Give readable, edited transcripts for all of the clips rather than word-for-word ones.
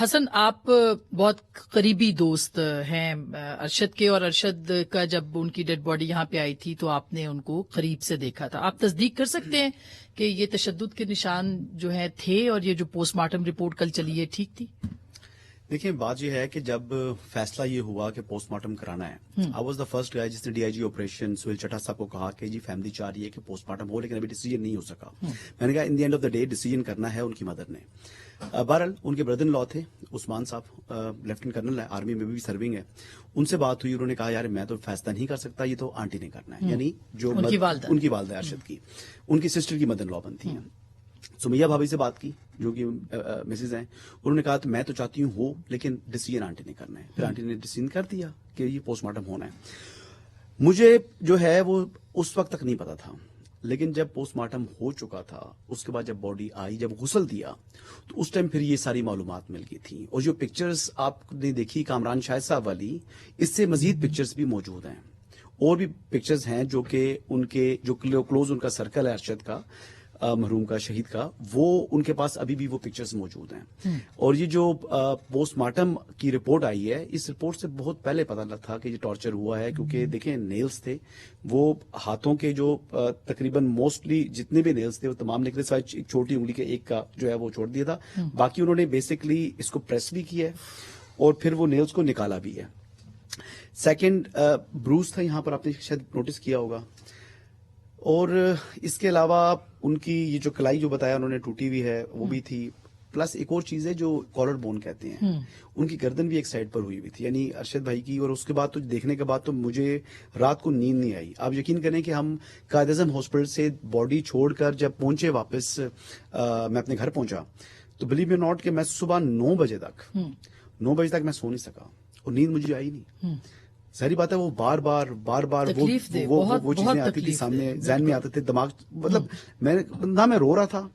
حسن آپ بہت قریبی دوست ہیں ارشد کے، اور ارشد کا جب ان کی ڈیڈ باڈی یہاں پہ آئی تھی تو آپ نے ان کو قریب سے دیکھا تھا. آپ تصدیق کر سکتے ہیں کہ یہ تشدد کے نشان جو ہیں تھے، اور یہ جو پوسٹ مارٹم رپورٹ کل چلی ہے ٹھیک تھی؟ دیکھیں بات یہ ہے کہ جب فیصلہ یہ ہوا کہ پوسٹ مارٹم کرانا ہے، I was the first guy جس نے D I G operation Sohail Chattha صاحب کو کہا کہ جی فیملی چاہ رہی ہے کہ پوسٹ مارٹم ہو، لیکن ابھی ڈیسیجن نہیں ہو سکا. میں نے کہا in the end of the day decision کرنا ہے ان کی مدر نے. بہرحال ان کے بردر ان لا تھے عثمان صاحب، لیفٹیننٹ کرنل ہے، آرمی میں بھی سرونگ ہے. ان سے بات ہوئی، انہوں نے کہا یار میں تو فیصلہ نہیں کر سکتا، یہ تو آنٹی نے کرنا ہے، یعنی جو ان کی والدہ ارشد کی، ان کی سسٹر کی مدر ان لا بنتی ہیں. سمیہ بھابھی سے بات کی جو کہ مسز ہیں، انہوں نے کہا تو میں تو چاہتی ہوں ہو، لیکن ڈیسیجن آنٹی نے کرنا ہے. پھر آنٹی نے ڈیسیجن کر دیا کہ یہ پوسٹ مارٹم ہونا ہے. مجھے جو ہے وہ اس وقت تک نہیں پتا تھا، لیکن جب پوسٹ مارٹم ہو چکا تھا، اس کے بعد جب باڈی آئی، جب غسل دیا، تو اس ٹائم پھر یہ ساری معلومات مل گئی تھیں. اور جو پکچرز آپ نے دیکھی کامران شاہد صاحب والی، اس سے مزید پکچرز بھی موجود ہیں، اور بھی پکچرز ہیں جو کہ ان کے جو کلوز ان کا سرکل ہے ارشد کا، مرحوم کا، شہید کا، وہ ان کے پاس ابھی بھی وہ پکچرز موجود ہیں. اور یہ جو پوسٹ مارٹم کی رپورٹ آئی ہے، اس رپورٹ سے بہت پہلے پتہ لگا تھا کہ یہ ٹارچر ہوا ہے، کیونکہ دیکھیں نیلز تھے وہ ہاتھوں کے، جو تقریباً موسٹلی جتنے بھی نیلز تھے وہ تمام نکلے، سوائے ایک چھوٹی انگلی کے ایک کا جو ہے وہ چھوڑ دیا تھا. باقی انہوں نے بیسکلی اس کو پریس بھی کیا ہے اور پھر وہ نیلز کو نکالا بھی ہے. سیکنڈ بروز تھا یہاں پر، آپ نے شاید نوٹس کیا ہوگا. اور اس کے علاوہ ان کی یہ جو کلائی جو بتایا انہوں نے ٹوٹی ہوئی ہے وہ بھی تھی. پلس ایک اور چیز ہے جو کالر بون کہتے ہیں، ان کی گردن بھی ایک سائڈ پر ہوئی تھی، یعنی ارشد بھائی کی. اور اس کے بعد تو دیکھنے کے بعد تو مجھے رات کو نیند نہیں آئی. آپ یقین کریں کہ ہم قائد اعظم ہاسپٹل سے باڈی چھوڑ کر جب پہنچے واپس، میں اپنے گھر پہنچا، تو بلیو می ناٹ کہ میں صبح 9 بجے تک میں سو نہیں سکا، اور نیند مجھے آئی نہیں. ظاہری بات ہے وہ بار بار وہ چیزیں آتی تھی سامنے، ذہن میں آتے تھے، دماغ مطلب نہ میں رو رہا تھا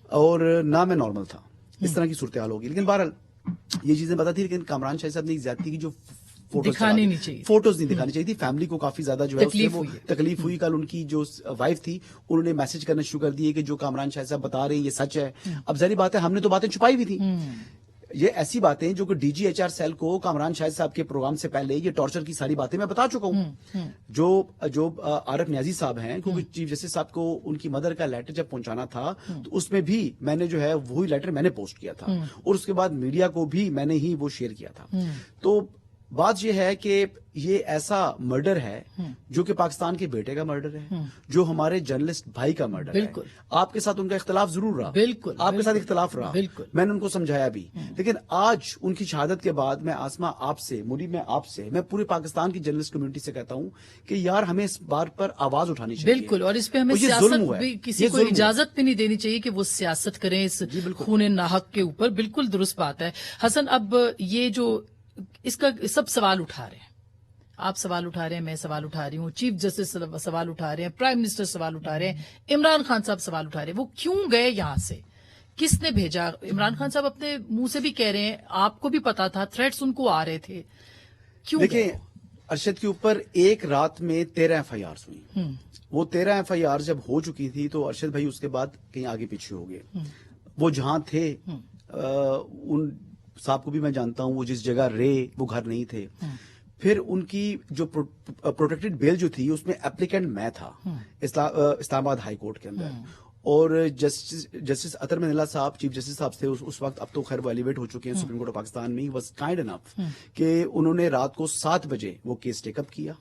اور نہ میں نارمل تھا، اس طرح کی صورتحال ہوگی. لیکن بہرحال یہ چیزیں پتہ تھی. لیکن کامران شاہ صاحب نے زیادتی کی، جو فوٹوز نہیں دکھانی چاہیے تھی. فیملی کو کافی زیادہ جو ہے وہ تکلیف ہوئی. کل ان کی جو وائف تھی انہوں نے میسج کرنا شروع کر دیے کہ جو کامران شاہ صاحب بتا رہے ہیں یہ سچ ہے. اب ظاہری بات ہے ہم نے تو باتیں چھپائی ہوئی تھی. یہ ایسی باتیں جو کہ D G H R cell کو کامران شاہد صاحب کے پروگرام سے پہلے یہ ٹارچر کی ساری باتیں میں بتا چکا ہوں. جو عارف نیازی صاحب ہیں، کیونکہ چیف جسٹس صاحب کو ان کی مدر کا لیٹر جب پہنچانا تھا تو اس میں بھی میں نے جو ہے وہی لیٹر میں نے پوسٹ کیا تھا، اور اس کے بعد میڈیا کو بھی میں نے ہی وہ شیئر کیا تھا. تو بات یہ ہے کہ یہ ایسا مرڈر ہے جو کہ پاکستان کے بیٹے کا مرڈر ہے، جو ہمارے جرنلسٹ بھائی کا مرڈر ہے. آپ کے ساتھ ان کا اختلاف ضرور رہا، آپ کے ساتھ اختلاف رہا، میں نے ان کو سمجھایا بھی. لیکن آج ان کی شہادت کے بعد میں آسما آپ سے، منیب میں آپ سے، میں پورے پاکستان کی جرنلسٹ کمیونٹی سے کہتا ہوں کہ یار ہمیں اس بات پر آواز اٹھانی چاہیے. بالکل، اور اس پہ ہمیں سیاست بھی، کسی کو اجازت بھی نہیں دینی چاہیے کہ وہ سیاست کریں اس خون ناحق کے اوپر. بالکل درست بات ہے. حسن، اب یہ جو اس کا سب سوال اٹھا رہے ہیں، آپ سوال اٹھا رہے ہیں، میں سوال اٹھا رہی ہوں، چیف جسٹس سوال اٹھا رہے ہیں، پرائم منسٹر سوال اٹھا رہے ہیں، عمران خان صاحب سوال اٹھا رہے ہیں، وہ کیوں گئے یہاں سے، کس نے بھیجا؟ عمران خان صاحب اپنے منہ سے بھی کہہ رہے ہیں آپ کو بھی پتا تھا، تھریٹس ان کو آ رہے تھے، کیوں؟ دیکھیں ارشد کے اوپر ایک رات میں 13 ایف آئی آرز ہوئی. وہ 13 ایف آئی آر جب ہو چکی تھی تو ارشد بھائی اس کے بعد کہیں آگے پیچھے ہو گئے. وہ جہاں تھے ان صاحب کو بھی میں جانتا ہوں، وہ جس جگہ رہے وہ گھر نہیں تھے. پھر ان کی جو پروٹیکٹڈ بیل جو تھی اس میں اپلیکینٹ میں تھا اسلام آباد ہائی کورٹ کے اندر. اور جسٹس اطہر منیلا صاحب چیف جسٹس صاحب تھے اس وقت، اب تو خیر وہ ایلیویٹ ہو چکے ہیں سپریم کورٹ آف پاکستان میں. واز کائنڈ انف کہ انہوں نے رات کو 7 بجے وہ کیس ٹیک اپ کیا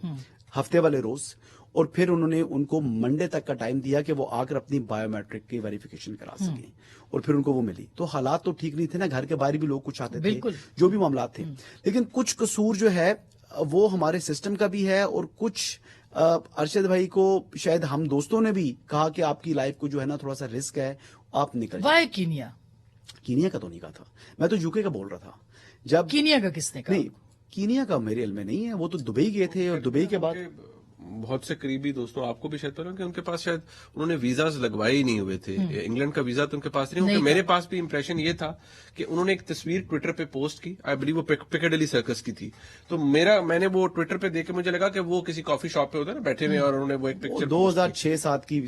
ہفتے والے روز، اور پھر انہوں نے ان کو منڈے تک کا ٹائم دیا کہ وہ آ کر اپنی بایو میٹرک کی ویریفیکیشن کرا سکیں، اور پھر ان کو وہ ملی. تو حالات تو ٹھیک نہیں تھے نا، گھر کے باہر بھی لوگ کچھ آتے تھے، جو بھی معاملات تھے. لیکن کچھ قصور جو ہے وہ ہمارے سسٹم کا بھی ہے، اور کچھ ارشد بھائی کو شاید ہم دوستوں نے بھی کہا کہ آپ کی لائف کو جو ہے نا تھوڑا سا رسک ہے، آپ نکل جائیں. کینیا کا تو نہیں کہا تھا، میں تو یوکے کا بول رہا تھا. جب کینیا کا کس نے کہا؟ نہیں، کینیا کا میرے علم میں نہیں ہے، وہ تو دبئی گئے تھے، اور دبئی کے بعد بہت سے قریبی دوستوں، آپ کو بھی شاید پتا کہ ان کے پاس شاید انہوں نے ویزاز لگوائے ہی نہیں ہوئے تھے. انگلینڈ کا ویزا تو ان کے پاس نہیں. میرے پاس بھی امپریشن یہ تھا کہ انہوں نے ایک تصویر ٹویٹر پہ پوسٹ کی، آئی بلیو وہ پیکاڈیلی سرکس کی تھی. تو میں نے وہ ٹویٹر پہ دیکھ کے مجھے لگا کہ وہ کسی کافی شاپ پہ ہوتا ہے نا بیٹھے ہوئے، اور انہوں نے وہ ایک پکچر 2006-7 کی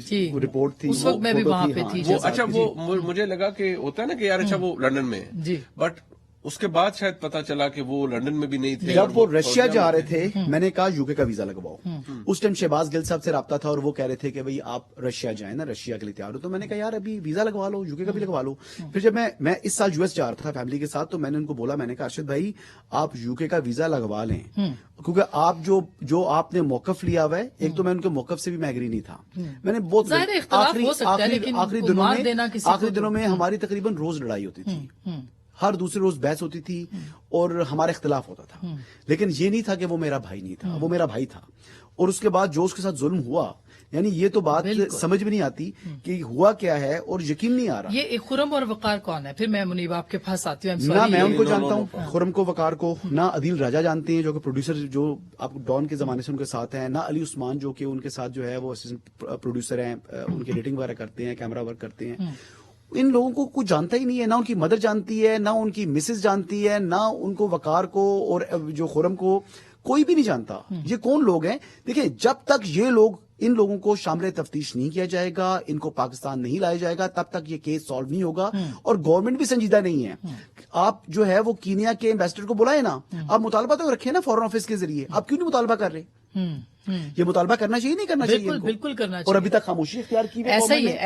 رپورٹ تھی، اس وقت میں بھی وہاں پہ تھی. اچھا، وہ مجھے لگا کہ ہوتا ہے نا کہ یار اچھا وہ لندن میں ہے، بٹ اس کے بعد شاید پتا چلا کہ وہ لندن میں بھی نہیں تھے. جب وہ رشیا جا رہے تھے میں نے کہا UK کا ویزا لگواؤ. اس ٹائم شہباز گل صاحب سے رابطہ تھا اور وہ کہہ رہے تھے کہ بھئی آپ رشیا جائیں نا, رشیا کے لیے تیار ہو. تو میں نے کہا یار ابھی ویزا لگوا لو, UK کا بھی لگوا لو. پھر جب میں اس سال US جا رہا تھا فیملی کے ساتھ, تو میں نے ان کو بولا, میں نے کہا ارشد بھائی آپ UK کا ویزا لگوا لیں, کیونکہ آپ جو آپ نے موقف لیا ہوا ہے, ایک تو میں ان کے موقف سے بھی میں ایگری نہیں تھا. میں نے بہت آخری دنوں میں ہماری تقریباً روز لڑائی ہوتی تھی, ہر دوسرے روز بحث ہوتی تھی اور ہمارا اختلاف ہوتا تھا, لیکن یہ نہیں تھا کہ وہ میرا بھائی نہیں تھا, وہ میرا بھائی تھا. اور اس کے بعد جو اس کے ساتھ ظلم ہوا, یعنی یہ تو بات سمجھ میں نہیں آتی کہ ہوا کیا ہے اور یقین نہیں آ رہا. یہ خرم اور وقار کون ہے؟ پھر میں منیب آپ کے پاس آتی ہوں. نہ میں ان کو جانتا ہوں, خرم کو, وقار کو, نہ عدیل راجہ جانتے ہیں جو کہ پروڈیوسر جو آپ ڈان کے زمانے سے ان کے ساتھ ہیں, نہ علی عثمان جو کہ ان کے ساتھ جو ہے وہ اسسٹنٹ پروڈیوسر ہیں, ان کی ایڈیٹنگ وغیرہ کرتے ہیں, کیمرہ ورک کرتے ہیں. ان لوگوں کو کچھ جانتا ہی نہیں ہے, نہ ان کی مدر جانتی ہے, نہ ان کی مسز جانتی ہے, نہ ان کو وقار کو اور جو خرم کو کوئی بھی نہیں جانتا. یہ کون لوگ ہیں؟ دیکھیں, جب تک یہ لوگ, ان لوگوں کو شامل تفتیش نہیں کیا جائے گا, ان کو پاکستان نہیں لایا جائے گا, تب تک یہ کیس سالو نہیں ہوگا. اور گورنمنٹ بھی سنجیدہ نہیں ہے. آپ جو ہے وہ کینیا کے ایمبیسڈر کو بلائے نا, آپ مطالبہ تو رکھیں نا فارن آفس کے ذریعے, آپ کیوں نہیں مطالبہ کر رہے؟ یہ مطالبہ کرنا چاہیے, نہیں کرنا چاہیے؟ بالکل کرنا چاہیے. اور ابھی تک خاموشی اختیار کی. ایسا ہی ہے.